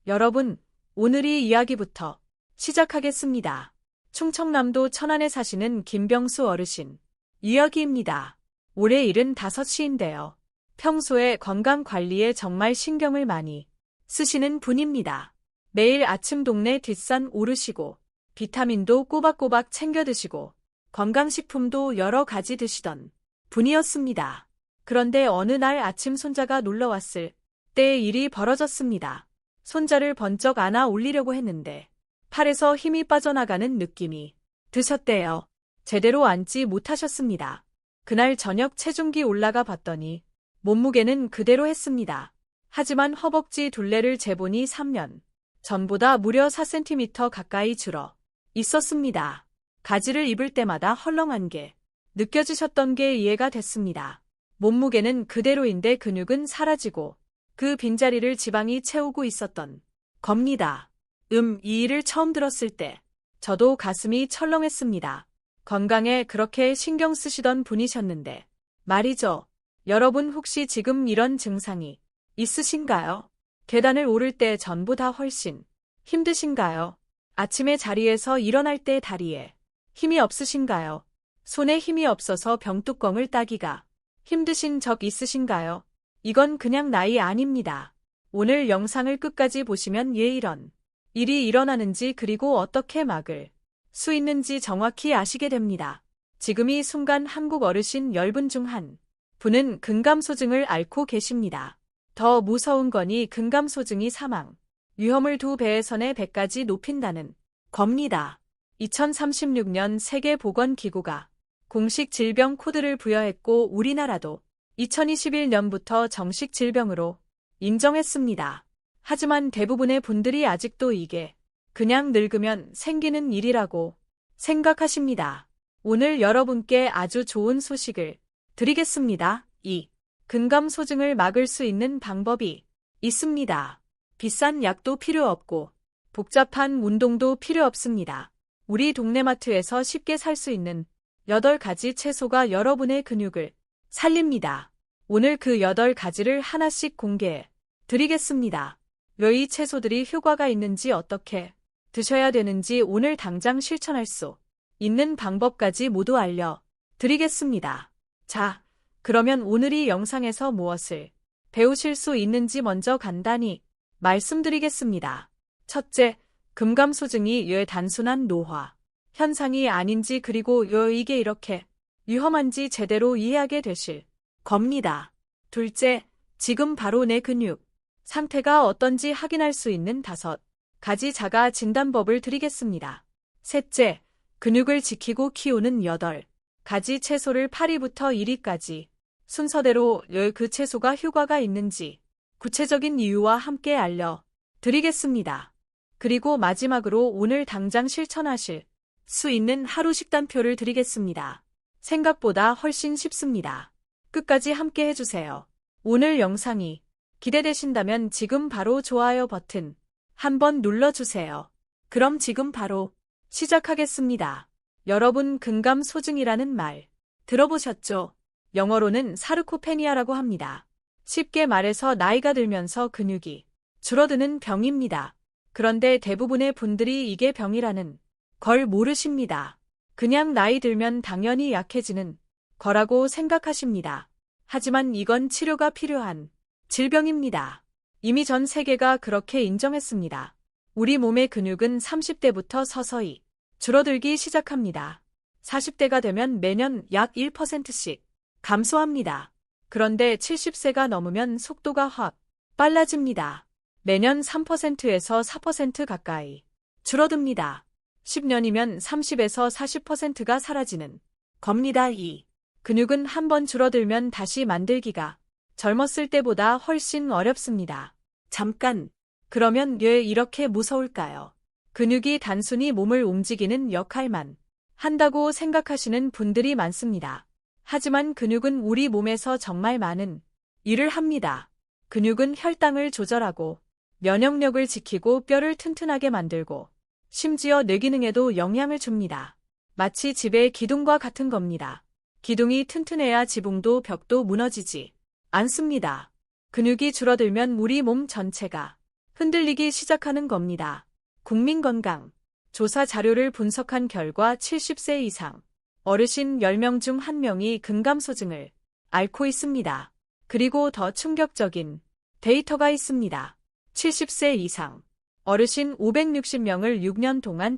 여러분, 오늘이 이야기부터 시작하겠습니다. 충청남도 천안에 사시는 김병수 어르신 이야기입니다. 올해 75인데요. 평소에 건강 관리에 정말 신경을 많이 쓰시는 분입니다. 매일 아침 동네 뒷산 오르시고 비타민도 꼬박꼬박 챙겨 드시고 건강식품도 여러 가지 드시던 분이었습니다. 그런데 어느 날 아침 손자가 놀러왔을 때 일이 벌어졌습니다. 손자를 번쩍 안아 올리려고 했는데 팔에서 힘이 빠져나가는 느낌이 드셨대요. 제대로 앉지 못하셨습니다. 그날 저녁 체중기 올라가 봤더니 몸무게는 그대로 했습니다. 하지만 허벅지 둘레를 재보니 3년 전보다 무려 4cm 가까이 줄어 있었습니다. 가지를 입을 때마다 헐렁한 게 느껴지셨던 게 이해가 됐습니다. 몸무게는 그대로인데 근육은 사라지고 그 빈자리를 지방이 채우고 있었던 겁니다. 이 일을 처음 들었을 때 저도 가슴이 철렁했습니다. 건강에 그렇게 신경 쓰시던 분이셨는데 말이죠. 여러분 혹시 지금 이런 증상이 있으신가요? 계단을 오를 때 전보다 훨씬 힘드신가요? 아침에 자리에서 일어날 때 다리에 힘이 없으신가요? 손에 힘이 없어서 병뚜껑을 따기가 힘드신 적 있으신가요? 이건 그냥 나이 아닙니다. 오늘 영상을 끝까지 보시면 왜 이런 일이 일어나는지 그리고 어떻게 막을 수 있는지 정확히 아시게 됩니다. 지금 이 순간 한국 어르신 10분 중 한 분은 근감소증을 앓고 계십니다. 더 무서운 거니 근감소증이 사망 위험을 2배에서 4배까지 높인다는 겁니다. 2036년 세계보건기구가 공식 질병 코드를 부여했고 우리나라도 2021년부터 정식 질병으로 인정했습니다. 하지만 대부분의 분들이 아직도 이게 그냥 늙으면 생기는 일이라고 생각하십니다. 오늘 여러분께 아주 좋은 소식을 드리겠습니다. 이 근감소증을 막을 수 있는 방법이 있습니다. 비싼 약도 필요 없고 복잡한 운동도 필요 없습니다. 우리 동네 마트에서 쉽게 살 수 있는 8가지 채소가 여러분의 근육을 살립니다. 오늘 그 8가지를 하나씩 공개해 드리겠습니다. 왜 이 채소들이 효과가 있는지 어떻게 드셔야 되는지 오늘 당장 실천할 수 있는 방법까지 모두 알려 드리겠습니다. 자, 그러면 오늘 이 영상에서 무엇을 배우실 수 있는지 먼저 간단히 말씀드리겠습니다. 첫째, 근감소증이 왜 단순한 노화 현상이 아닌지 그리고 왜 이게 이렇게 위험한지 제대로 이해하게 되실 겁니다. 둘째, 지금 바로 내 근육 상태가 어떤지 확인할 수 있는 5가지 자가 진단법을 드리겠습니다. 셋째, 근육을 지키고 키우는 8가지 채소를 8위부터 1위까지 순서대로 왜 그 채소가 효과가 있는지 구체적인 이유와 함께 알려 드리겠습니다. 그리고 마지막으로 오늘 당장 실천하실 수 있는 하루 식단표를 드리겠습니다. 생각보다 훨씬 쉽습니다. 끝까지 함께 해주세요. 오늘 영상이 기대되신다면 지금 바로 좋아요 버튼 한번 눌러주세요. 그럼 지금 바로 시작하겠습니다. 여러분 근감소증이라는 말 들어보셨죠? 영어로는 사르코페니아라고 합니다. 쉽게 말해서 나이가 들면서 근육이 줄어드는 병입니다. 그런데 대부분의 분들이 이게 병이라는 걸 모르십니다. 그냥 나이 들면 당연히 약해지는 거라고 생각하십니다. 하지만 이건 치료가 필요한 질병입니다. 이미 전 세계가 그렇게 인정했습니다. 우리 몸의 근육은 30대부터 서서히 줄어들기 시작합니다. 40대가 되면 매년 약 1%씩 감소합니다. 그런데 70세가 넘으면 속도가 확 빨라집니다. 매년 3%에서 4% 가까이 줄어듭니다. 10년이면 30에서 40%가 사라지는 겁니다. 이 근육은 한번 줄어들면 다시 만들기가 젊었을 때보다 훨씬 어렵습니다. 잠깐, 그러면 왜 이렇게 무서울까요? 근육이 단순히 몸을 움직이는 역할만 한다고 생각하시는 분들이 많습니다. 하지만 근육은 우리 몸에서 정말 많은 일을 합니다. 근육은 혈당을 조절하고 면역력을 지키고 뼈를 튼튼하게 만들고 심지어 뇌기능에도 영향을 줍니다. 마치 집의 기둥과 같은 겁니다. 기둥이 튼튼해야 지붕도 벽도 무너지지 않습니다. 근육이 줄어들면 우리 몸 전체가 흔들리기 시작하는 겁니다. 국민건강 조사 자료를 분석한 결과 70세 이상 어르신 10명 중 1명이 근감소증을 앓고 있습니다. 그리고 더 충격적인 데이터가 있습니다. 70세 이상 어르신 560명을 6년 동안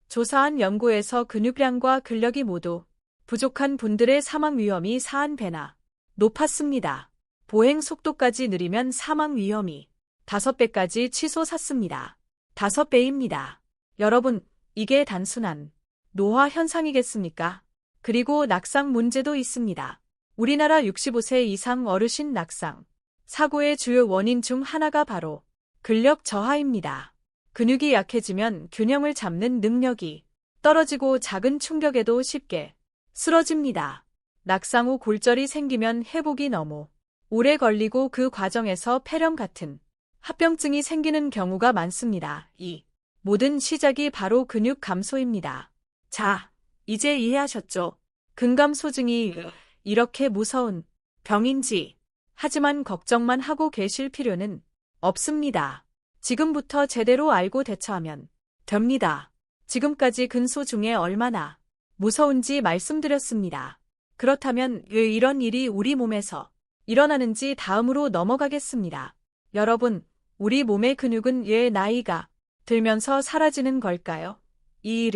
조사한 연구에서 근육량과 근력이 모두 부족한 분들의 사망 위험이 40배나 높았습니다. 보행 속도까지 느리면 사망 위험이 5배까지 치솟았습니다. 5배입니다. 여러분, 이게 단순한 노화 현상이겠습니까? 그리고 낙상 문제도 있습니다. 우리나라 65세 이상 어르신 낙상 사고의 주요 원인 중 하나가 바로 근력 저하입니다. 근육이 약해지면 균형을 잡는 능력이 떨어지고 작은 충격에도 쉽게 쓰러집니다. 낙상 후 골절이 생기면 회복이 너무 오래 걸리고 그 과정에서 폐렴 같은 합병증이 생기는 경우가 많습니다. 이 모든 시작이 바로 근육 감소입니다. 자, 이제 이해하셨죠? 근감소증이 이렇게 무서운 병인지. 하지만 걱정만 하고 계실 필요는 없습니다. 지금부터 제대로 알고 대처하면 됩니다. 지금까지 근소중에 얼마나 무서운지 말씀드렸습니다. 그렇다면 왜 이런 일이 우리 몸에서 일어나는지 다음으로 넘어가겠습니다. 여러분, 우리 몸의 근육은 왜 나이가 들면서 사라지는 걸까요? 이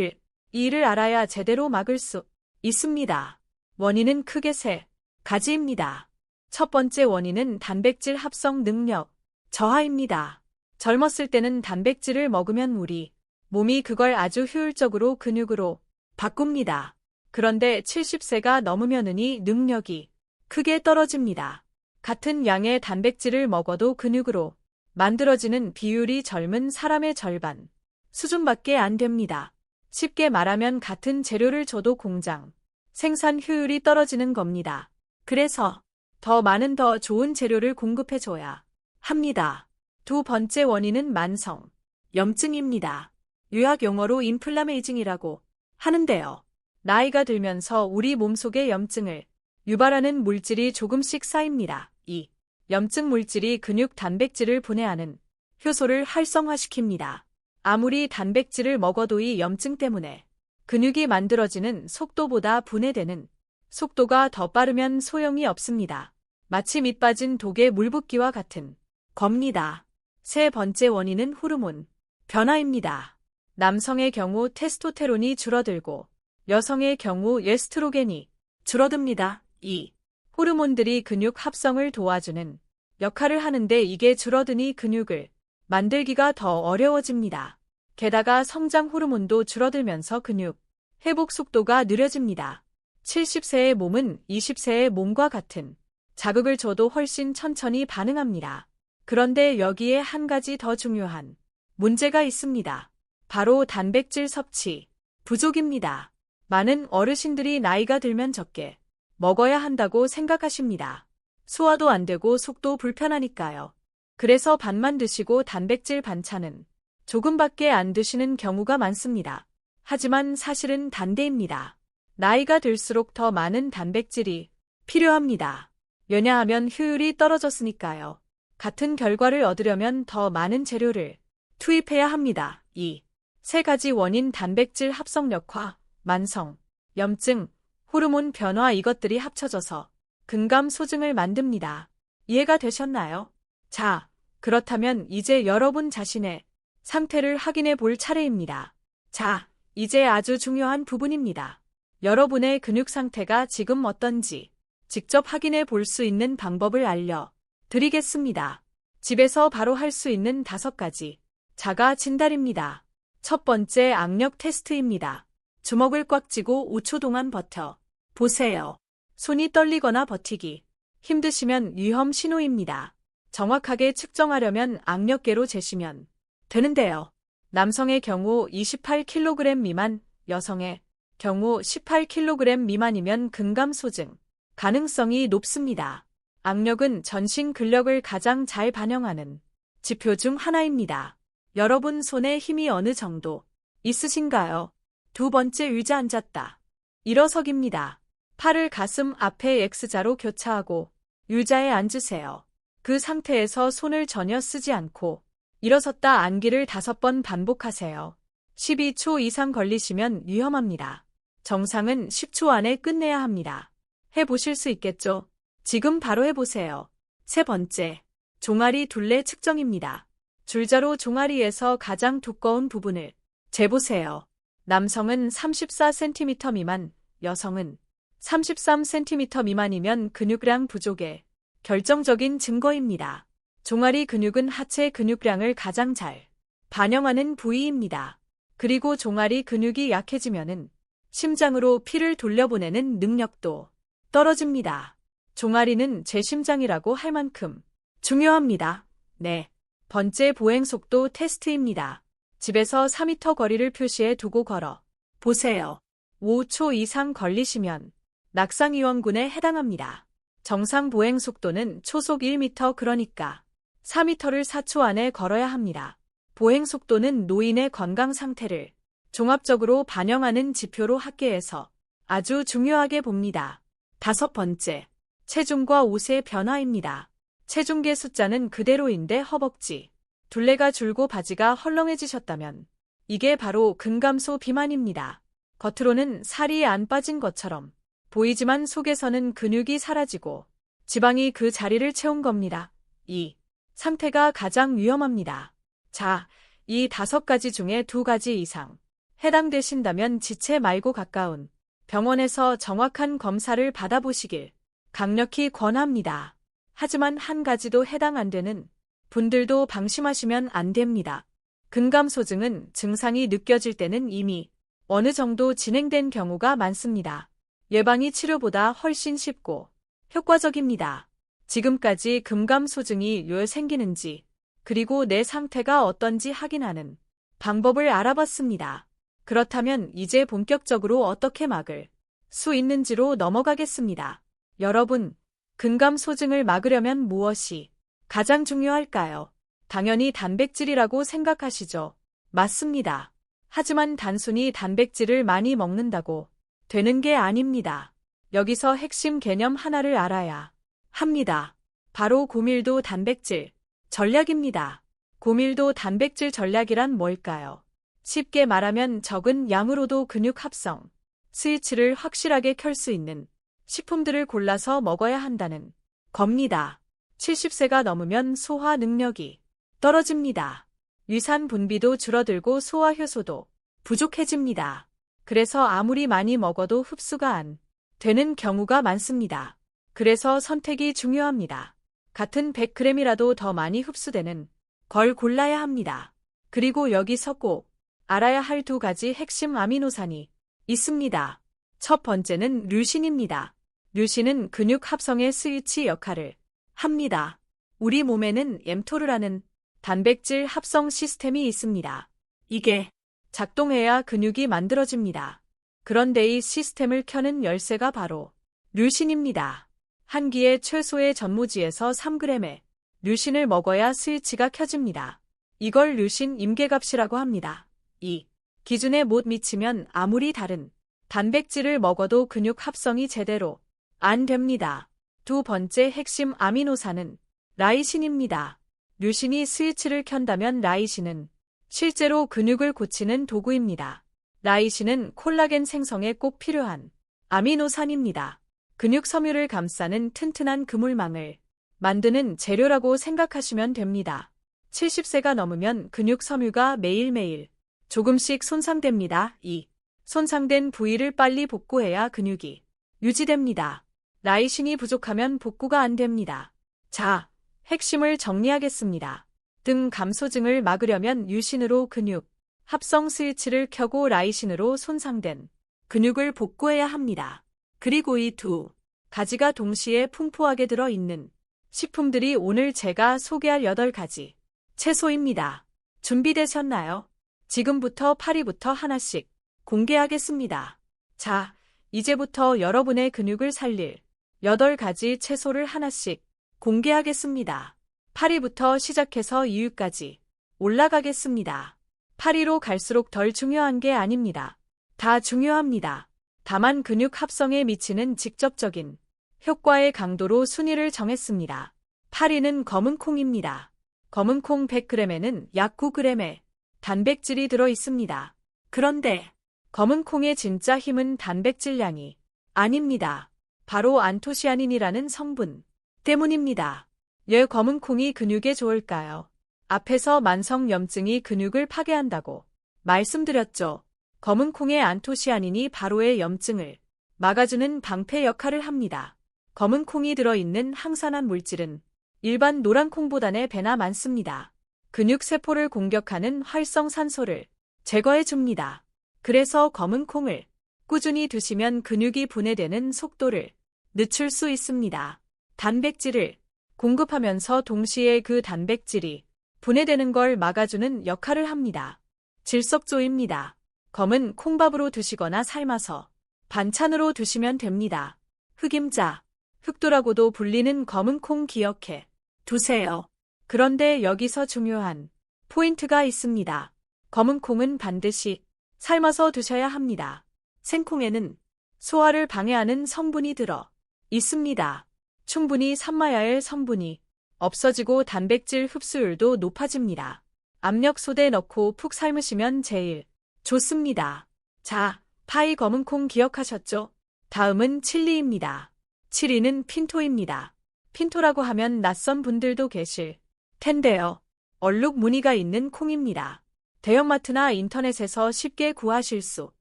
일을 알아야 제대로 막을 수 있습니다. 원인은 크게 세 가지입니다. 첫 번째 원인은 단백질 합성 능력 저하입니다. 젊었을 때는 단백질을 먹으면 우리 몸이 그걸 아주 효율적으로 근육으로 바꿉니다. 그런데 70세가 넘으면 이 능력이 크게 떨어집니다. 같은 양의 단백질을 먹어도 근육으로 만들어지는 비율이 젊은 사람의 절반 수준밖에 안 됩니다. 쉽게 말하면 같은 재료를 줘도 공장 생산 효율이 떨어지는 겁니다. 그래서 더 많은 더 좋은 재료를 공급해줘야 합니다. 두 번째 원인은 만성 염증입니다. 의학 용어로 인플라메이징이라고 하는데요. 나이가 들면서 우리 몸속에 염증을 유발하는 물질이 조금씩 쌓입니다. 이 염증 물질이 근육 단백질을 분해하는 효소를 활성화시킵니다. 아무리 단백질을 먹어도 이 염증 때문에 근육이 만들어지는 속도보다 분해되는 속도가 더 빠르면 소용이 없습니다. 마치 밑 빠진 독에 물 붓기와 같은 겁니다. 세 번째 원인은 호르몬 변화입니다. 남성의 경우 테스토스테론이 줄어들고 여성의 경우 에스트로겐이 줄어듭니다. 이 호르몬들이 근육 합성을 도와주는 역할을 하는데 이게 줄어드니 근육을 만들기가 더 어려워집니다. 게다가 성장 호르몬도 줄어들면서 근육 회복 속도가 느려집니다. 70세의 몸은 20세의 몸과 같은 자극을 줘도 훨씬 천천히 반응합니다. 그런데 여기에 한 가지 더 중요한 문제가 있습니다. 바로 단백질 섭취 부족입니다. 많은 어르신들이 나이가 들면 적게 먹어야 한다고 생각하십니다. 소화도 안 되고 속도 불편하니까요. 그래서 반만 드시고 단백질 반찬은 조금밖에 안 드시는 경우가 많습니다. 하지만 사실은 반대입니다. 나이가 들수록 더 많은 단백질이 필요합니다. 왜냐하면 효율이 떨어졌으니까요. 같은 결과를 얻으려면 더 많은 재료를 투입해야 합니다. 이 세 가지 원인 단백질 합성력화, 만성, 염증, 호르몬 변화 이것들이 합쳐져서 근감소증을 만듭니다. 이해가 되셨나요? 자, 그렇다면 이제 여러분 자신의 상태를 확인해 볼 차례입니다. 자, 이제 아주 중요한 부분입니다. 여러분의 근육 상태가 지금 어떤지 직접 확인해 볼 수 있는 방법을 알려드리겠습니다. 집에서 바로 할 수 있는 5가지 자가 진단입니다. 첫 번째 악력 테스트입니다. 주먹을 꽉 쥐고 5초 동안 버텨 보세요. 손이 떨리거나 버티기 힘드시면 위험 신호입니다. 정확하게 측정하려면 악력계로 재시면 되는데요. 남성의 경우 28kg 미만, 여성의 경우 18kg 미만이면 근감소증 가능성이 높습니다. 악력은 전신 근력을 가장 잘 반영하는 지표 중 하나입니다. 여러분 손에 힘이 어느 정도 있으신가요? 두 번째 의자 앉았다. 일어서기입니다. 팔을 가슴 앞에 X자로 교차하고 의자에 앉으세요. 그 상태에서 손을 전혀 쓰지 않고 일어섰다 앉기를 5번 반복하세요. 12초 이상 걸리시면 위험합니다. 정상은 10초 안에 끝내야 합니다. 해보실 수 있겠죠? 지금 바로 해보세요. 세 번째, 종아리 둘레 측정입니다. 줄자로 종아리에서 가장 두꺼운 부분을 재보세요. 남성은 34cm 미만, 여성은 33cm 미만이면 근육량 부족의 결정적인 증거입니다. 종아리 근육은 하체 근육량을 가장 잘 반영하는 부위입니다. 그리고 종아리 근육이 약해지면은 심장으로 피를 돌려보내는 능력도 떨어집니다. 종아리는 제 심장이라고 할 만큼 중요합니다. 네. 번째 보행 속도 테스트입니다. 집에서 4m 거리를 표시해 두고 걸어 보세요. 5초 이상 걸리시면 낙상위험군에 해당합니다. 정상 보행 속도는 초속 1m 그러니까 4m를 4초 안에 걸어야 합니다. 보행 속도는 노인의 건강 상태를 종합적으로 반영하는 지표로 학계에서 아주 중요하게 봅니다. 5번째, 체중과 옷의 변화입니다. 체중계 숫자는 그대로인데 허벅지, 둘레가 줄고 바지가 헐렁해지셨다면 이게 바로 근감소 비만입니다. 겉으로는 살이 안 빠진 것처럼 보이지만 속에서는 근육이 사라지고 지방이 그 자리를 채운 겁니다. 이 상태가 가장 위험합니다. 자, 이 5가지 중에 2가지 이상 해당되신다면 지체 말고 가까운 병원에서 정확한 검사를 받아보시길 강력히 권합니다. 하지만 한 가지도 해당 안 되는 분들도 방심하시면 안 됩니다. 근감소증은 증상이 느껴질 때는 이미 어느 정도 진행된 경우가 많습니다. 예방이 치료보다 훨씬 쉽고 효과적입니다. 지금까지 근감소증이 왜 생기는지 그리고 내 상태가 어떤지 확인하는 방법을 알아봤습니다. 그렇다면 이제 본격적으로 어떻게 막을 수 있는지로 넘어가겠습니다. 여러분, 근감소증을 막으려면 무엇이 가장 중요할까요? 당연히 단백질이라고 생각하시죠? 맞습니다. 하지만 단순히 단백질을 많이 먹는다고 되는 게 아닙니다. 여기서 핵심 개념 하나를 알아야 합니다. 바로 고밀도 단백질 전략입니다. 고밀도 단백질 전략이란 뭘까요? 쉽게 말하면 적은 양으로도 근육 합성 스위치를 확실하게 켤 수 있는 식품들을 골라서 먹어야 한다는 겁니다. 70세가 넘으면 소화 능력이 떨어집니다. 위산 분비도 줄어들고 소화 효소도 부족해집니다. 그래서 아무리 많이 먹어도 흡수가 안 되는 경우가 많습니다. 그래서 선택이 중요합니다. 같은 100g이라도 더 많이 흡수되는 걸 골라야 합니다. 그리고 여기서 꼭 알아야 할 2가지 핵심 아미노산이 있습니다. 첫 번째는 류신입니다. 류신은 근육 합성의 스위치 역할을 합니다. 우리 몸에는 엠토르라는 단백질 합성 시스템이 있습니다. 이게 작동해야 근육이 만들어집니다. 그런데 이 시스템을 켜는 열쇠가 바로 류신입니다. 한 끼에 최소의 전무지에서 3g의 류신을 먹어야 스위치가 켜집니다. 이걸 류신 임계값이라고 합니다. 이 기준에 못 미치면 아무리 다른 단백질을 먹어도 근육 합성이 제대로 안 됩니다. 2번째 핵심 아미노산은 라이신입니다. 류신이 스위치를 켠다면 라이신은 실제로 근육을 고치는 도구입니다. 라이신은 콜라겐 생성에 꼭 필요한 아미노산입니다. 근육 섬유를 감싸는 튼튼한 그물망을 만드는 재료라고 생각하시면 됩니다. 70세가 넘으면 근육 섬유가 매일매일 조금씩 손상됩니다. 이 손상된 부위를 빨리 복구해야 근육이 유지됩니다. 라이신이 부족하면 복구가 안 됩니다. 자, 핵심을 정리하겠습니다. 등 감소증을 막으려면 류신으로 근육 합성 스위치를 켜고 라이신으로 손상된 근육을 복구해야 합니다. 그리고 이 2가지가 동시에 풍부하게 들어있는 식품들이 오늘 제가 소개할 8가지 채소입니다. 준비되셨나요? 지금부터 파리부터 하나씩 공개하겠습니다. 자, 이제부터 여러분의 근육을 살릴 8가지 채소를 하나씩 공개하겠습니다. 파리부터 시작해서 이유까지 올라가겠습니다. 파리로 갈수록 덜 중요한 게 아닙니다. 다 중요합니다. 다만 근육 합성에 미치는 직접적인 효과의 강도로 순위를 정했습니다. 파리는 검은 콩입니다. 검은 콩 100g에는 약 9g의 단백질이 들어 있습니다. 그런데 검은 콩의 진짜 힘은 단백질량이 아닙니다. 바로 안토시아닌이라는 성분 때문입니다. 왜 검은 콩이 근육에 좋을까요? 앞에서 만성염증이 근육을 파괴한다고 말씀드렸죠. 검은 콩의 안토시아닌이 바로의 염증을 막아주는 방패 역할을 합니다. 검은 콩이 들어있는 항산화 물질은 일반 노란 콩보다는 배나 많습니다. 근육 세포를 공격하는 활성산소를 제거해 줍니다. 그래서 검은 콩을 꾸준히 드시면 근육이 분해되는 속도를 늦출 수 있습니다. 단백질을 공급하면서 동시에 그 단백질이 분해되는 걸 막아주는 역할을 합니다. 질석조입니다. 검은 콩밥으로 드시거나 삶아서 반찬으로 드시면 됩니다. 흑임자, 흑도라고도 불리는 검은 콩 기억해 두세요. 그런데 여기서 중요한 포인트가 있습니다. 검은 콩은 반드시 삶아서 드셔야 합니다. 생콩에는 소화를 방해하는 성분이 들어 있습니다. 충분히 삶아야 할 성분이 없어지고 단백질 흡수율도 높아집니다. 압력솥에 넣고 푹 삶으시면 제일 좋습니다. 자, 파이 검은 콩 기억하셨죠? 다음은 칠리입니다. 칠리는 핀토입니다. 핀토라고 하면 낯선 분들도 계실 텐데요. 얼룩 무늬가 있는 콩입니다. 대형마트나 인터넷에서 쉽게 구하실 수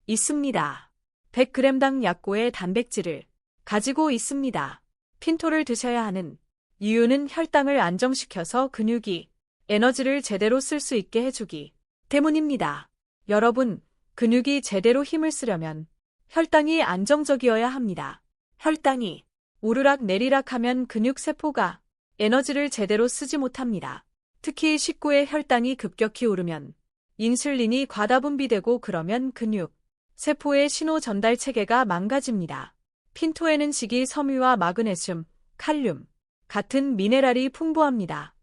있습니다. 100g당 약고의 단백질을 가지고 있습니다. 핀토를 드셔야 하는 이유는 혈당을 안정시켜서 근육이 에너지를 제대로 쓸 수 있게 해주기 때문입니다. 여러분, 근육이 제대로 힘을 쓰려면 혈당이 안정적이어야 합니다. 혈당이 오르락 내리락 하면 근육세포가 에너지를 제대로 쓰지 못합니다. 특히 식구의 혈당이 급격히 오르면 인슐린이 과다분비되고 그러면 근육 세포의 신호 전달 체계가 망가집니다. 핀토에는 식이섬유와 마그네슘, 칼륨 같은 미네랄이 풍부합니다.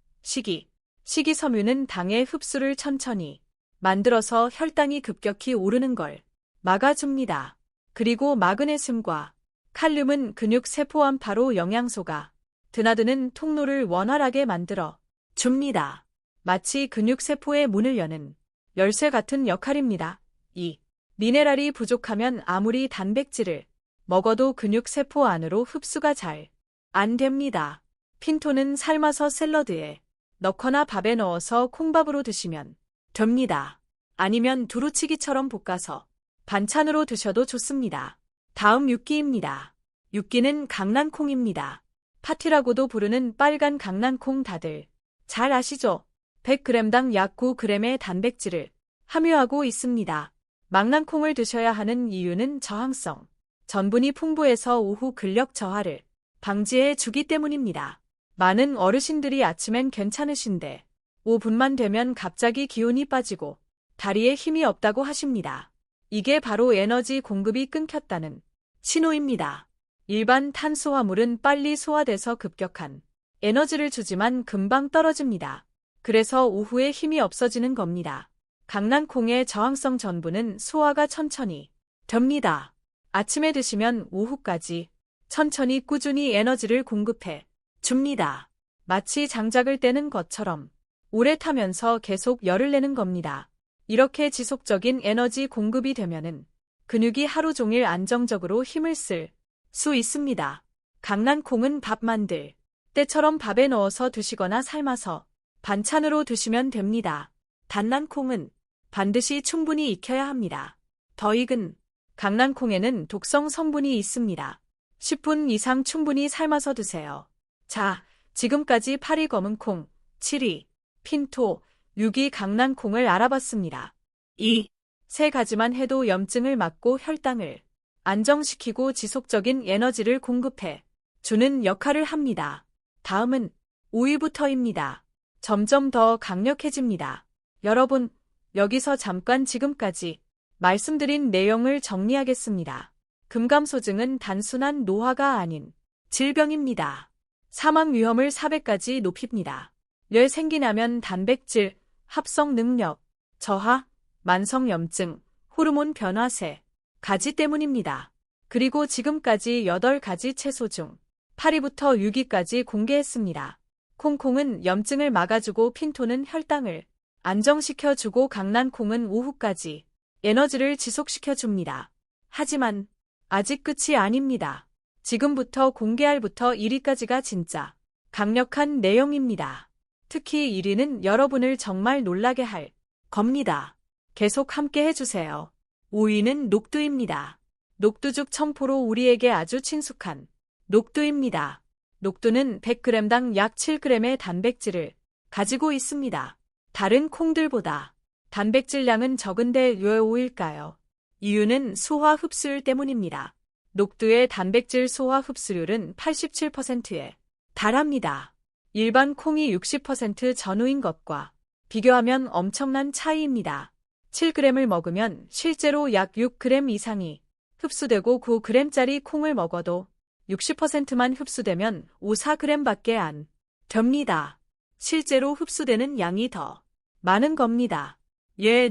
식이섬유는 당의 흡수를 천천히 만들어서 혈당이 급격히 오르는 걸 막아줍니다. 그리고 마그네슘과 칼륨은 근육 세포 안파로 영양소가 드나드는 통로를 원활하게 만들어 줍니다. 마치 근육 세포의 문을 여는 열쇠 같은 역할입니다. 이 미네랄이 부족하면 아무리 단백질을 먹어도 근육 세포 안으로 흡수가 잘 안 됩니다. 핀토는 삶아서 샐러드에 넣거나 밥에 넣어서 콩밥으로 드시면 됩니다. 아니면 두루치기처럼 볶아서 반찬으로 드셔도 좋습니다. 다음 육기입니다. 육기는 강낭콩입니다. 파티라고도 부르는 빨간 강낭콩 다들 잘 아시죠? 100g당 약 9g의 단백질을 함유하고 있습니다. 망낭콩을 드셔야 하는 이유는 저항성 전분이 풍부해서 오후 근력 저하를 방지해 주기 때문입니다. 많은 어르신들이 아침엔 괜찮으신데 5분만 되면 갑자기 기운이 빠지고 다리에 힘이 없다고 하십니다. 이게 바로 에너지 공급이 끊겼다는 신호입니다. 일반 탄수화물은 빨리 소화돼서 급격한 에너지를 주지만 금방 떨어집니다. 그래서 오후에 힘이 없어지는 겁니다. 강낭콩의 저항성 전분은 소화가 천천히 됩니다. 아침에 드시면 오후까지 천천히 꾸준히 에너지를 공급해 줍니다. 마치 장작을 떼는 것처럼 오래 타면서 계속 열을 내는 겁니다. 이렇게 지속적인 에너지 공급이 되면은 근육이 하루 종일 안정적으로 힘을 쓸 수 있습니다. 강낭콩은 밥 만들 때처럼 밥에 넣어서 드시거나 삶아서 반찬으로 드시면 됩니다. 단낭콩은 반드시 충분히 익혀야 합니다. 더 익은 강낭콩에는 독성 성분이 있습니다. 10분 이상 충분히 삶아서 드세요. 자, 지금까지 파리 검은 콩, 칠이, 핀토, 육이 강낭콩을 알아봤습니다. 이 세 가지만 해도 염증을 막고 혈당을 안정시키고 지속적인 에너지를 공급해 주는 역할을 합니다. 다음은 오이부터입니다. 점점 더 강력해집니다. 여러분, 여기서 잠깐 지금까지 말씀드린 내용을 정리하겠습니다. 금감소증은 단순한 노화가 아닌 질병입니다. 사망 위험을 4배까지 높입니다. 열 생기나면 단백질, 합성 능력, 저하, 만성염증, 호르몬 변화 세 가지 때문입니다. 그리고 지금까지 8가지 채소 중 8위부터 6위까지 공개했습니다. 콩콩은 염증을 막아주고 핀토는 혈당을 안정시켜주고 강낭콩은 오후까지 에너지를 지속시켜줍니다. 하지만 아직 끝이 아닙니다. 지금부터 공개할부터 1위까지가 진짜 강력한 내용입니다. 특히 1위는 여러분을 정말 놀라게 할 겁니다. 계속 함께 해주세요. 5위는 녹두입니다. 녹두죽 청포로 우리에게 아주 친숙한 녹두입니다. 녹두는 100g당 약 7g의 단백질을 가지고 있습니다. 다른 콩들보다 단백질량은 적은데 왜 5일까요? 이유는 소화 흡수율 때문입니다. 녹두의 단백질 소화 흡수율은 87%에 달합니다. 일반 콩이 60% 전후인 것과 비교하면 엄청난 차이입니다. 7g을 먹으면 실제로 약 6g 이상이 흡수되고 9g짜리 콩을 먹어도 60%만 흡수되면 5~4g밖에 안 됩니다. 실제로 흡수되는 양이 더 많은 겁니다.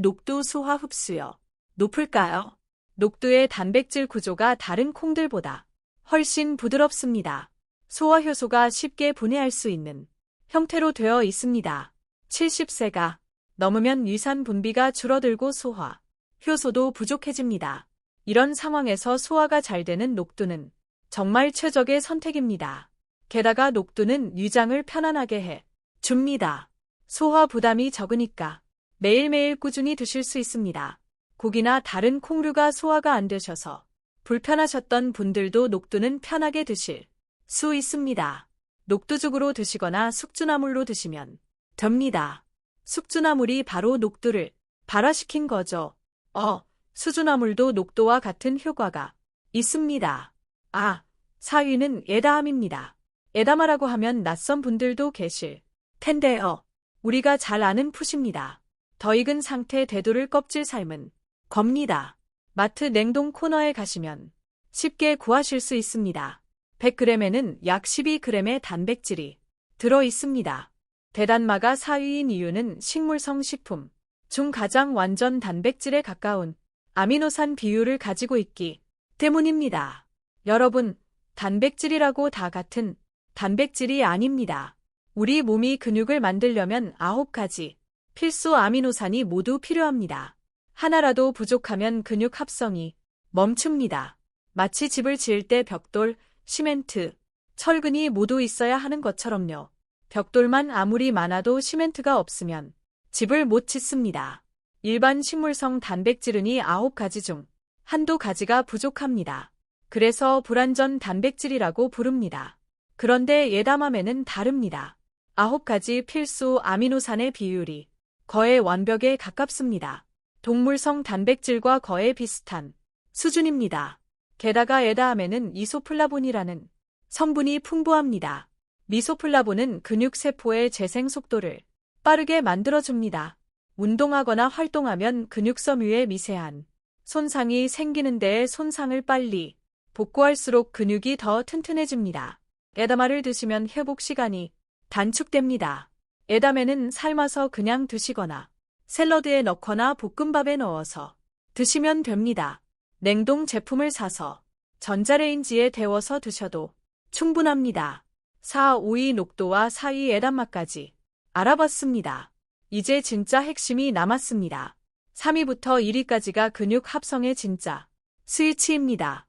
녹두 소화 흡수요. 높을까요? 녹두의 단백질 구조가 다른 콩들보다 훨씬 부드럽습니다. 소화 효소가 쉽게 분해할 수 있는 형태로 되어 있습니다. 70세가 넘으면 위산 분비가 줄어들고 소화 효소도 부족해집니다. 이런 상황에서 소화가 잘 되는 녹두는 정말 최적의 선택입니다. 게다가 녹두는 위장을 편안하게 해 줍니다. 소화 부담이 적으니까 매일매일 꾸준히 드실 수 있습니다. 고기나 다른 콩류가 소화가 안 되셔서 불편하셨던 분들도 녹두는 편하게 드실 수 있습니다. 녹두죽으로 드시거나 숙주나물로 드시면 됩니다. 숙주나물이 바로 녹두를 발화시킨 거죠. 수주나물도 녹두와 같은 효과가 있습니다. 4위는 에다함입니다. 에다마라고 하면 낯선 분들도 계실 텐데요. 우리가 잘 아는 풋입니다. 더 익은 상태 대두를 껍질 삶은 겁니다. 마트 냉동 코너에 가시면 쉽게 구하실 수 있습니다. 100g에는 약 12g의 단백질이 들어 있습니다. 대단마가 4위인 이유는 식물성 식품 중 가장 완전 단백질에 가까운 아미노산 비율을 가지고 있기 때문입니다. 여러분, 단백질이라고 다 같은 단백질이 아닙니다. 우리 몸이 근육을 만들려면 9가지 필수 아미노산이 모두 필요합니다. 하나라도 부족하면 근육 합성이 멈춥니다. 마치 집을 지을 때 벽돌, 시멘트, 철근이 모두 있어야 하는 것처럼요. 벽돌만 아무리 많아도 시멘트가 없으면 집을 못 짓습니다. 일반 식물성 단백질은이 9가지 중 한두 가지가 부족합니다. 그래서 불완전 단백질이라고 부릅니다. 그런데 에다맘에는 다릅니다. 9가지 필수 아미노산의 비율이 거의 완벽에 가깝습니다. 동물성 단백질과 거의 비슷한 수준입니다. 게다가 에다함에는 이소플라본이라는 성분이 풍부합니다. 미소플라본은 근육세포의 재생 속도를 빠르게 만들어줍니다. 운동하거나 활동하면 근육섬유에 미세한 손상이 생기는 데에 손상을 빨리 복구할수록 근육이 더 튼튼해집니다. 에다마를 드시면 회복 시간이 단축됩니다. 에다매는 삶아서 그냥 드시거나 샐러드에 넣거나 볶음밥에 넣어서 드시면 됩니다. 냉동 제품을 사서 전자레인지에 데워서 드셔도 충분합니다. 4, 5위 녹두와 4위 에단맛까지 알아봤습니다. 이제 진짜 핵심이 남았습니다. 3위부터 1위까지가 근육 합성의 진짜 스위치입니다.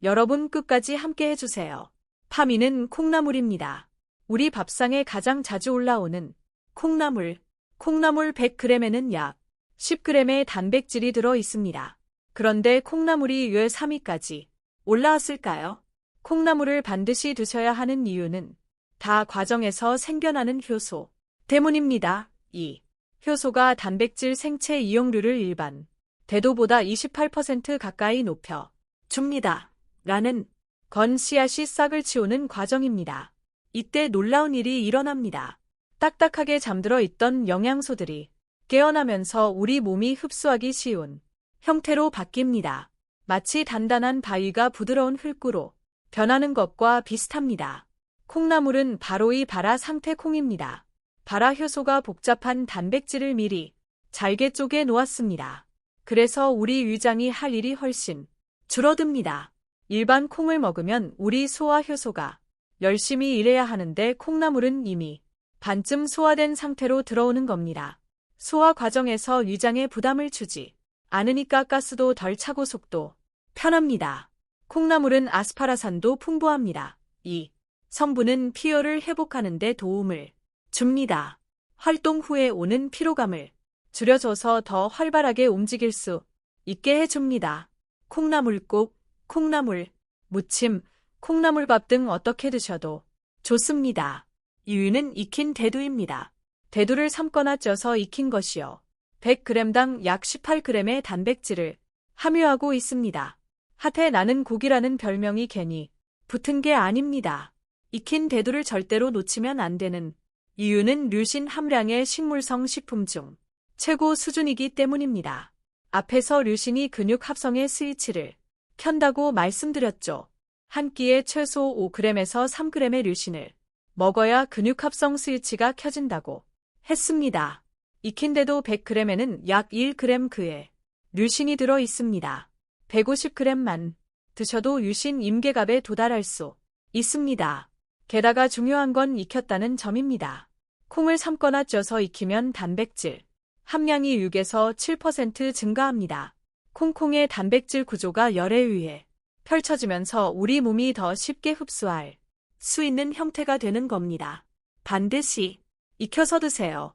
여러분 끝까지 함께 해주세요. 3위는 콩나물입니다. 우리 밥상에 가장 자주 올라오는 콩나물 100g에는 약 10g의 단백질이 들어 있습니다. 그런데 콩나물이 왜 3위까지 올라왔을까요? 콩나물을 반드시 드셔야 하는 이유는 다 과정에서 생겨나는 효소 때문입니다. 이 효소가 단백질 생체 이용률을 일반 대도보다 28% 가까이 높여 줍니다. 라는 건 씨앗이 싹을 치우는 과정입니다. 이때 놀라운 일이 일어납니다. 딱딱하게 잠들어 있던 영양소들이 깨어나면서 우리 몸이 흡수하기 쉬운 형태로 바뀝니다. 마치 단단한 바위가 부드러운 흙으로 변하는 것과 비슷합니다. 콩나물은 바로 이 발화 상태 콩입니다. 발화 효소가 복잡한 단백질을 미리 잘게 쪼개 놓았습니다. 그래서 우리 위장이 할 일이 훨씬 줄어듭니다. 일반 콩을 먹으면 우리 소화 효소가 열심히 일해야 하는데 콩나물은 이미 반쯤 소화된 상태로 들어오는 겁니다. 소화 과정에서 위장에 부담을 주지 않으니까 가스도 덜 차고 속도 편합니다. 콩나물은 아스파라산도 풍부합니다. 이 성분은 피로를 회복하는 데 도움을 줍니다. 활동 후에 오는 피로감을 줄여줘서 더 활발하게 움직일 수 있게 해줍니다. 콩나물국, 콩나물, 무침, 콩나물밥 등 어떻게 드셔도 좋습니다. 이유는 익힌 대두입니다. 대두를 삶거나 쪄서 익힌 것이요. 100g당 약 18g의 단백질을 함유하고 있습니다. 핫해 나는 고기라는 별명이 괜히 붙은 게 아닙니다. 익힌 대두를 절대로 놓치면 안 되는 이유는 류신 함량의 식물성 식품 중 최고 수준이기 때문입니다. 앞에서 류신이 근육 합성의 스위치를 켠다고 말씀드렸죠. 한 끼에 최소 5g에서 3g의 류신을 먹어야 근육 합성 스위치가 켜진다고 했습니다. 익힌데도 100g에는 약 1g 그의 류신이 들어 있습니다. 150g만 드셔도 류신 임계갑에 도달할 수 있습니다. 게다가 중요한 건 익혔다는 점입니다. 콩을 삶거나 쪄서 익히면 단백질 함량이 6에서 7% 증가합니다. 콩콩의 단백질 구조가 열에 의해 펼쳐지면서 우리 몸이 더 쉽게 흡수할 수 있는 형태가 되는 겁니다. 반드시 익혀서 드세요.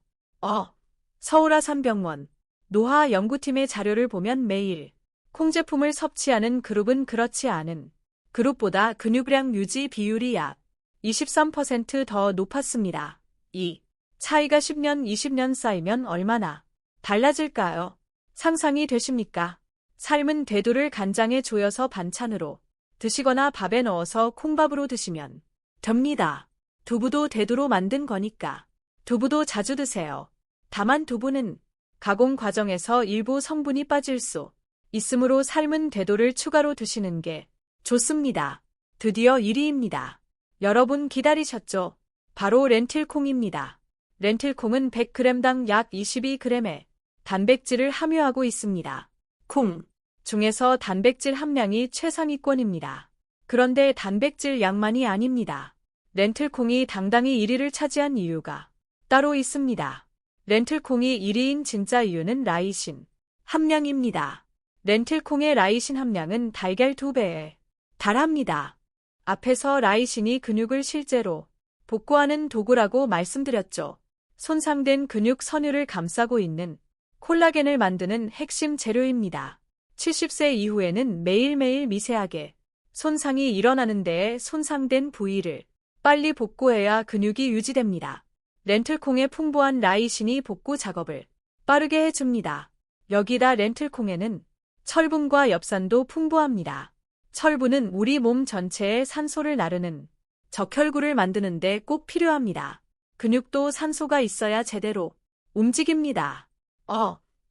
서울아산병원 노화연구팀의 자료를 보면 매일 콩 제품을 섭취하는 그룹은 그렇지 않은 그룹보다 근육량 유지 비율이 약 23% 더 높았습니다. 이 차이가 10년, 20년 쌓이면 얼마나 달라질까요? 상상이 되십니까? 삶은 대두를 간장에 조여서 반찬으로 드시거나 밥에 넣어서 콩밥으로 드시면 됩니다. 두부도 대두로 만든 거니까 두부도 자주 드세요. 다만 두부는 가공 과정에서 일부 성분이 빠질 수 있으므로 삶은 대두를 추가로 드시는 게 좋습니다. 드디어 1위입니다. 여러분 기다리셨죠? 바로 렌틸콩입니다. 렌틸콩은 100g당 약 22g의 단백질을 함유하고 있습니다. 콩 중에서 단백질 함량이 최상위권입니다. 그런데 단백질 양만이 아닙니다. 렌틸콩이 당당히 1위를 차지한 이유가 따로 있습니다. 렌틸콩이 1위인 진짜 이유는 라이신 함량입니다. 렌틸콩의 라이신 함량은 달걀 2배에 달합니다. 앞에서 라이신이 근육을 실제로 복구하는 도구라고 말씀드렸죠. 손상된 근육 선유를 감싸고 있는 콜라겐을 만드는 핵심 재료입니다. 70세 이후에는 매일매일 미세하게 손상이 일어나는 데에 손상된 부위를 빨리 복구해야 근육이 유지됩니다. 렌틸콩의 풍부한 라이신이 복구 작업을 빠르게 해줍니다. 여기다 렌틸콩에는 철분과 엽산도 풍부합니다. 철분은 우리 몸 전체에 산소를 나르는 적혈구를 만드는 데 꼭 필요합니다. 근육도 산소가 있어야 제대로 움직입니다.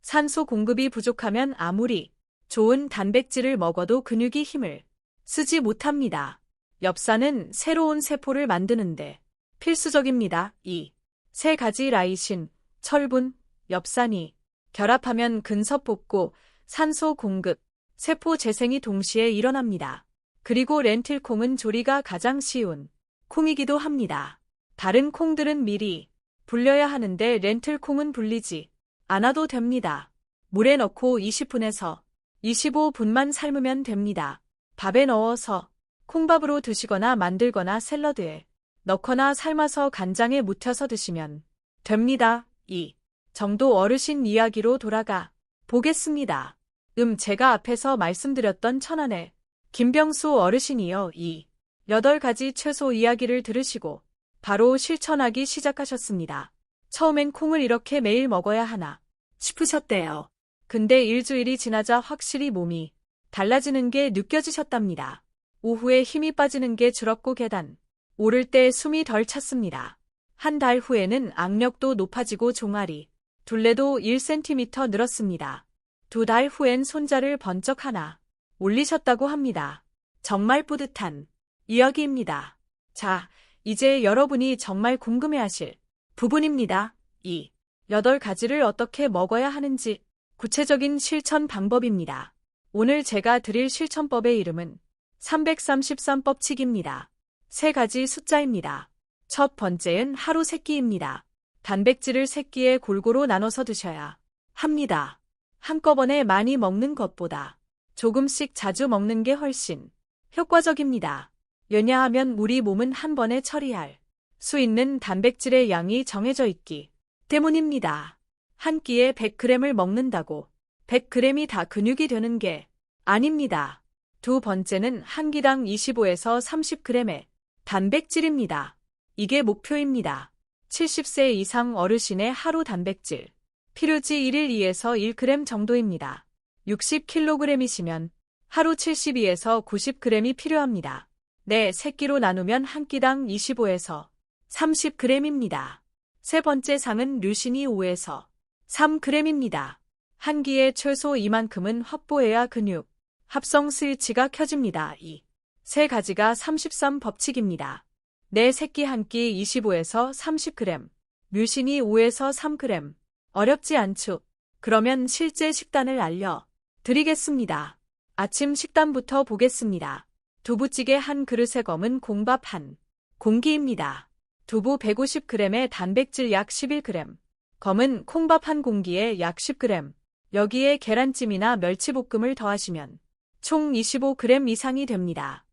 산소 공급이 부족하면 아무리 좋은 단백질을 먹어도 근육이 힘을 쓰지 못합니다. 엽산은 새로운 세포를 만드는데 필수적입니다. 이 세 가지 라이신, 철분, 엽산이 결합하면 근섭 복구, 산소 공급, 세포 재생이 동시에 일어납니다. 그리고 렌틸콩은 조리가 가장 쉬운 콩이기도 합니다. 다른 콩들은 미리 불려야 하는데 렌틸콩은 불리지 않아도 됩니다. 물에 넣고 20분에서 25분만 삶으면 됩니다. 밥에 넣어서 콩밥으로 드시거나 만들거나 샐러드에 넣거나 삶아서 간장에 묻혀서 드시면 됩니다. 이 정도 어르신 이야기로 돌아가 보겠습니다. 제가 앞에서 말씀드렸던 천안의 김병수 어르신이요. 이 8가지 채소 이야기를 들으시고 바로 실천하기 시작하셨습니다. 처음엔 콩을 이렇게 매일 먹어야 하나 싶으셨대요. 근데 일주일이 지나자 확실히 몸이 달라지는 게 느껴지셨답니다. 오후에 힘이 빠지는 게 줄었고 계단 오를 때 숨이 덜 찼습니다. 한 달 후에는 악력도 높아지고 종아리 둘레도 1cm 늘었습니다. 2달 후엔 손자를 번쩍 하나 올리셨다고 합니다. 정말 뿌듯한 이야기입니다. 자, 이제 여러분이 정말 궁금해하실 부분입니다. 이 8가지를 어떻게 먹어야 하는지 구체적인 실천 방법입니다. 오늘 제가 드릴 실천법의 이름은 333법칙입니다. 3가지 숫자입니다. 첫 번째는 하루 세 끼입니다. 단백질을 세 끼에 골고루 나눠서 드셔야 합니다. 한꺼번에 많이 먹는 것보다 조금씩 자주 먹는 게 훨씬 효과적입니다. 왜냐하면 우리 몸은 한 번에 처리할 수 있는 단백질의 양이 정해져 있기 때문입니다. 한 끼에 100g을 먹는다고 100g이 다 근육이 되는 게 아닙니다. 두 번째는 한 끼당 25에서 30g의 단백질입니다. 이게 목표입니다. 70세 이상 어르신의 하루 단백질 필요치 1일 2에서 1g 정도입니다. 60kg이시면 하루 72에서 90g이 필요합니다. 네, 세 끼로 나누면 한 끼당 25에서 30g입니다. 세 번째 상은 류신이 5에서 3g입니다. 한 끼에 최소 이만큼은 확보해야 근육 합성 스위치가 켜집니다. 이 세 가지가 33 법칙입니다. 네, 새끼 한 끼 25에서 30g, 류신이 5에서 3g. 어렵지 않죠? 그러면 실제 식단을 알려드리겠습니다. 아침 식단부터 보겠습니다. 두부찌개 한 그릇에 검은 콩밥 한 공기입니다. 두부 150g에 단백질 약 11g, 검은 콩밥 한 공기에 약 10g, 여기에 계란찜이나 멸치볶음을 더하시면 총 25g 이상이 됩니다.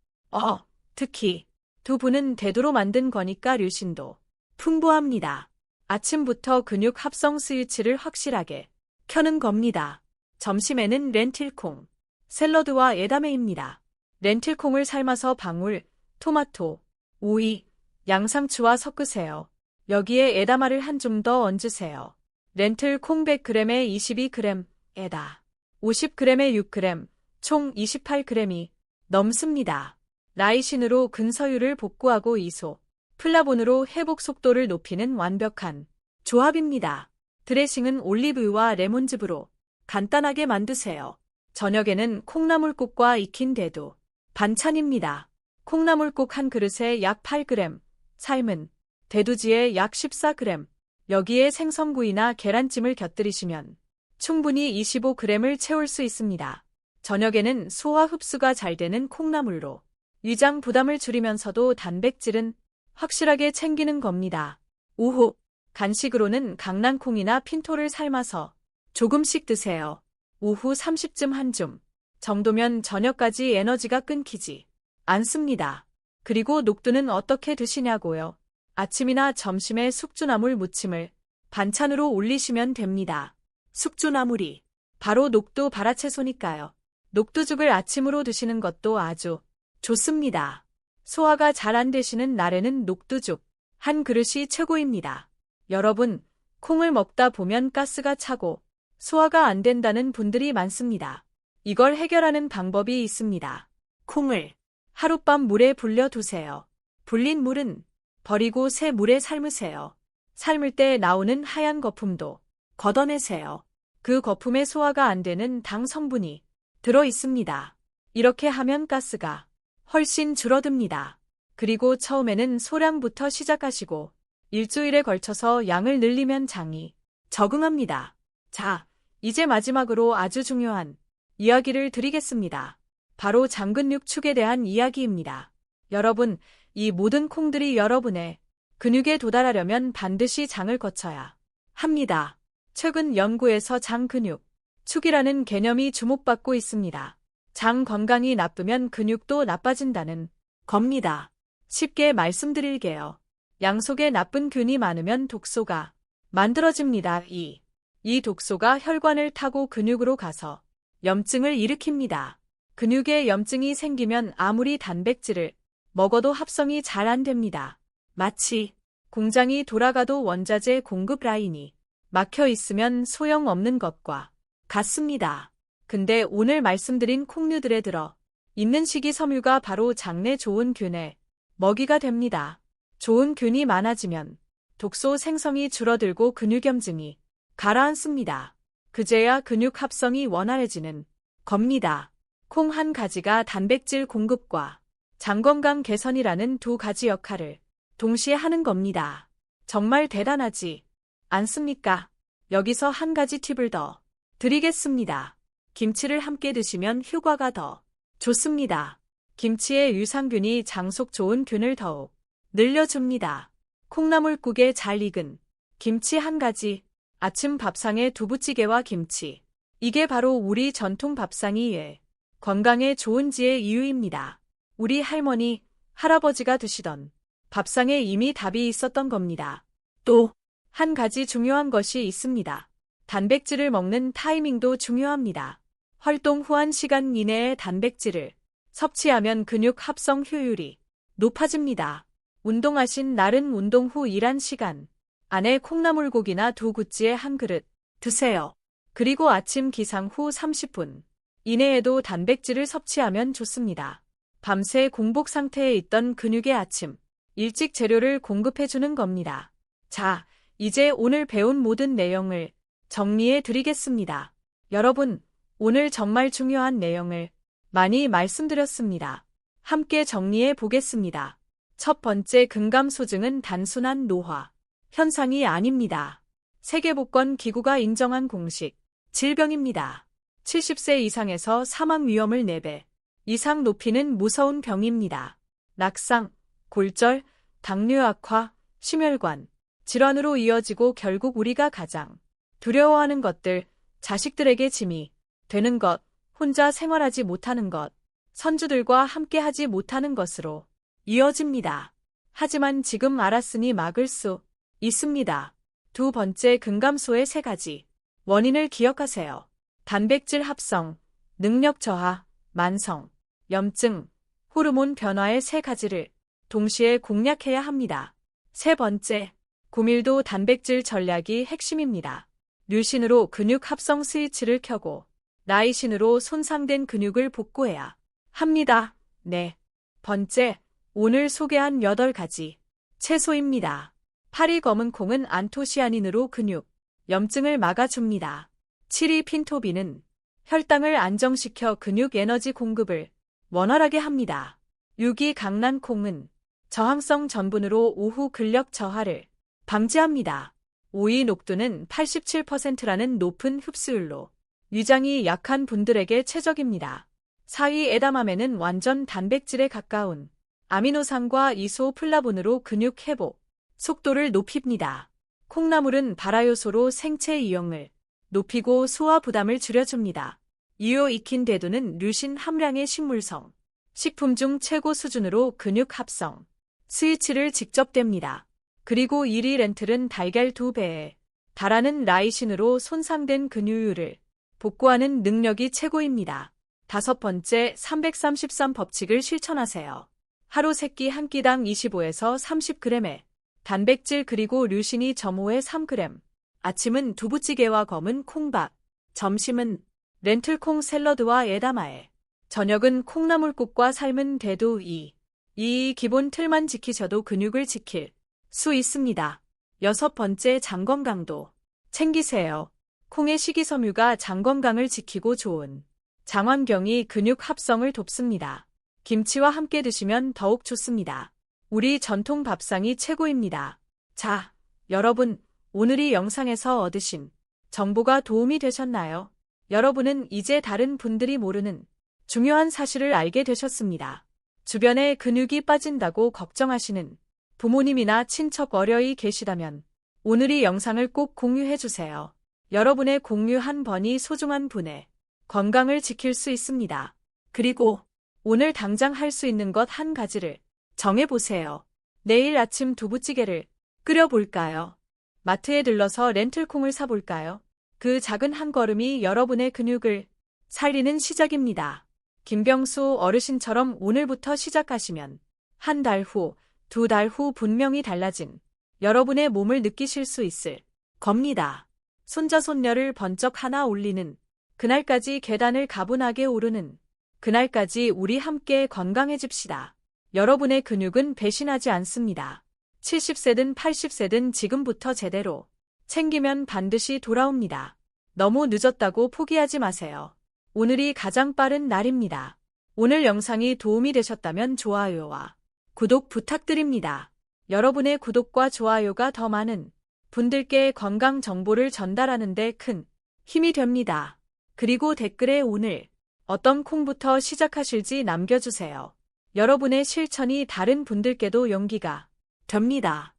특히 두부는 대두로 만든 거니까 류신도 풍부합니다. 아침부터 근육 합성 스위치를 확실하게 켜는 겁니다. 점심에는 렌틸콩, 샐러드와 에다메입니다. 렌틸콩을 삶아서 방울, 토마토, 오이, 양상추와 섞으세요. 여기에 에다마를 한 줌 더 얹으세요. 렌틸콩 100g에 22g, 에다 50g에 6g, 총 28g이 넘습니다. 라이신으로 근서유를 복구하고 이소, 플라본으로 회복 속도를 높이는 완벽한 조합입니다. 드레싱은 올리브유와 레몬즙으로 간단하게 만드세요. 저녁에는 콩나물국과 익힌 대두, 반찬입니다. 콩나물국 한 그릇에 약 8g, 삶은 대두지에 약 14g, 여기에 생선구이나 계란찜을 곁들이시면 충분히 25g을 채울 수 있습니다. 저녁에는 소화 흡수가 잘 되는 콩나물로 위장 부담을 줄이면서도 단백질은 확실하게 챙기는 겁니다. 오후, 간식으로는 강낭콩이나 핀토를 삶아서 조금씩 드세요. 오후 30쯤 한 줌 정도면 저녁까지 에너지가 끊기지 않습니다. 그리고 녹두는 어떻게 드시냐고요? 아침이나 점심에 숙주나물 무침을 반찬으로 올리시면 됩니다. 숙주나물이 바로 녹두 발화채소니까요. 녹두죽을 아침으로 드시는 것도 아주 좋습니다. 소화가 잘 안 되시는 날에는 녹두죽 한 그릇이 최고입니다. 여러분, 콩을 먹다 보면 가스가 차고 소화가 안 된다는 분들이 많습니다. 이걸 해결하는 방법이 있습니다. 콩을 하룻밤 물에 불려 두세요. 불린 물은 버리고 새 물에 삶으세요. 삶을 때 나오는 하얀 거품도 걷어내세요. 그 거품에 소화가 안 되는 당 성분이 들어 있습니다. 이렇게 하면 가스가 훨씬 줄어듭니다. 그리고 처음에는 소량부터 시작하시고 일주일에 걸쳐서 양을 늘리면 장이 적응합니다. 자, 이제 마지막으로 아주 중요한 이야기를 드리겠습니다. 바로 장근육 축에 대한 이야기입니다. 여러분, 이 모든 콩들이 여러분의 근육에 도달하려면 반드시 장을 거쳐야 합니다. 최근 연구에서 장 근육 축이라는 개념이 주목받고 있습니다. 장 건강이 나쁘면 근육도 나빠진다는 겁니다. 쉽게 말씀드릴게요. 양 속에 나쁜 균이 많으면 독소가 만들어집니다. 이 독소가 혈관을 타고 근육으로 가서 염증을 일으킵니다. 근육에 염증이 생기면 아무리 단백질을 먹어도 합성이 잘 안 됩니다. 마치 공장이 돌아가도 원자재 공급 라인이 막혀 있으면 소용없는 것과 같습니다. 근데 오늘 말씀드린 콩류들에 들어 있는 식이섬유가 바로 장내 좋은 균의 먹이가 됩니다. 좋은 균이 많아지면 독소 생성이 줄어들고 근육염증이 가라앉습니다. 그제야 근육 합성이 원활해지는 겁니다. 콩 한 가지가 단백질 공급과 장 건강 개선이라는 두 가지 역할을 동시에 하는 겁니다. 정말 대단하지 않습니까? 여기서 한 가지 팁을 더 드리겠습니다. 김치를 함께 드시면 효과가 더 좋습니다. 김치의 유산균이 장 속 좋은 균을 더욱 늘려줍니다. 콩나물국에 잘 익은 김치 한 가지, 아침 밥상에 두부찌개와 김치. 이게 바로 우리 전통 밥상이 왜 건강에 좋은지의 이유입니다. 우리 할머니, 할아버지가 드시던 밥상에 이미 답이 있었던 겁니다. 또 한 가지 중요한 것이 있습니다. 단백질을 먹는 타이밍도 중요합니다. 활동 후 1시간 이내에 단백질을 섭취하면 근육 합성 효율이 높아집니다. 운동하신 날은 운동 후 일한 시간 안에 콩나물국이나 두부찌개 한 그릇 드세요. 그리고 아침 기상 후 30분 이내에도 단백질을 섭취하면 좋습니다. 밤새 공복 상태에 있던 근육에 아침 일찍 재료를 공급해주는 겁니다. 자, 이제 오늘 배운 모든 내용을 정리해 드리겠습니다. 여러분, 오늘 정말 중요한 내용을 많이 말씀드렸습니다. 함께 정리해 보겠습니다. 첫 번째, 근감소증은 단순한 노화 현상이 아닙니다. 세계보건기구가 인정한 공식 질병입니다. 70세 이상에서 사망 위험을 4배 이상 높이는 무서운 병입니다. 낙상, 골절, 당뇨 악화, 심혈관 질환으로 이어지고 결국 우리가 가장 두려워하는 것들, 자식들에게 짐이 되는 것, 혼자 생활하지 못하는 것, 선주들과 함께하지 못하는 것으로 이어집니다. 하지만 지금 알았으니 막을 수 있습니다. 두 번째, 근감소의 3가지 원인을 기억하세요. 단백질 합성, 능력 저하, 만성, 염증, 호르몬 변화의 3가지를 동시에 공략해야 합니다. 세 번째, 고밀도 단백질 전략이 핵심입니다. 류신으로 근육 합성 스위치를 켜고 라이신으로 손상된 근육을 복구해야 합니다. 네 번째, 오늘 소개한 8가지 채소입니다. 파리 검은 콩은 안토시아닌으로 근육 염증을 막아줍니다. 7위 핀토빈은 혈당을 안정시켜 근육 에너지 공급을 원활하게 합니다. 6위 강낭콩은 저항성 전분으로 오후 근력 저하를 방지합니다. 5위 녹두는 87%라는 높은 흡수율로 위장이 약한 분들에게 최적입니다. 4위 에다마메는 완전 단백질에 가까운 아미노산과 이소플라본으로 근육 회복 속도를 높입니다. 콩나물은 발화요소로 생체 이용을 높이고 소화 부담을 줄여줍니다. 2호 익힌 대두는 류신 함량의 식물성 식품 중 최고 수준으로 근육 합성 스위치를 직접 댑니다. 그리고 1위 렌틀은 달걀 2배에 달하는 라이신으로 손상된 근육을 복구하는 능력이 최고입니다. 다섯 번째, 333 법칙을 실천하세요. 하루 3끼 한 끼당 25에서 30g의 단백질 그리고 류신이 점호에 3g. 아침은 두부찌개와 검은 콩밥. 점심은 렌틀콩 샐러드와 에다마에. 저녁은 콩나물국과 삶은 대두. 이 기본 틀만 지키셔도 근육을 지킬 수 있습니다. 여섯 번째, 장 건강도 챙기세요. 콩의 식이섬유가 장 건강을 지키고 좋은 장 환경이 근육 합성을 돕습니다. 김치와 함께 드시면 더욱 좋습니다. 우리 전통 밥상이 최고입니다. 자, 여러분, 오늘 이 영상에서 얻으신 정보가 도움이 되셨나요? 여러분은 이제 다른 분들이 모르는 중요한 사실을 알게 되셨습니다. 주변에 근육이 빠진다고 걱정하시는 부모님이나 친척 어려이 계시다면 오늘 이 영상을 꼭 공유해 주세요. 여러분의 공유 한 번이 소중한 분의 건강을 지킬 수 있습니다. 그리고 오늘 당장 할 수 있는 것 한 가지를 정해보세요. 내일 아침 두부찌개를 끓여볼까요? 마트에 들러서 렌틀콩을 사볼까요? 그 작은 한 걸음이 여러분의 근육을 살리는 시작입니다. 김병수 어르신처럼 오늘부터 시작하시면 한 달 후, 2달 후 분명히 달라진 여러분의 몸을 느끼실 수 있을 겁니다. 손자 손녀를 번쩍 하나 올리는 그날까지 계단을 가분하게 오르는 그날까지 우리 함께 건강해집시다. 여러분의 근육은 배신하지 않습니다. 70세든 80세든 지금부터 제대로 챙기면 반드시 돌아옵니다. 너무 늦었다고 포기하지 마세요. 오늘이 가장 빠른 날입니다. 오늘 영상이 도움이 되셨다면 좋아요와 구독 부탁드립니다. 여러분의 구독과 좋아요가 더 많은 분들께 건강 정보를 전달하는 데 큰 힘이 됩니다. 그리고 댓글에 오늘 어떤 콩부터 시작하실지 남겨주세요. 여러분의 실천이 다른 분들께도 용기가 됩니다.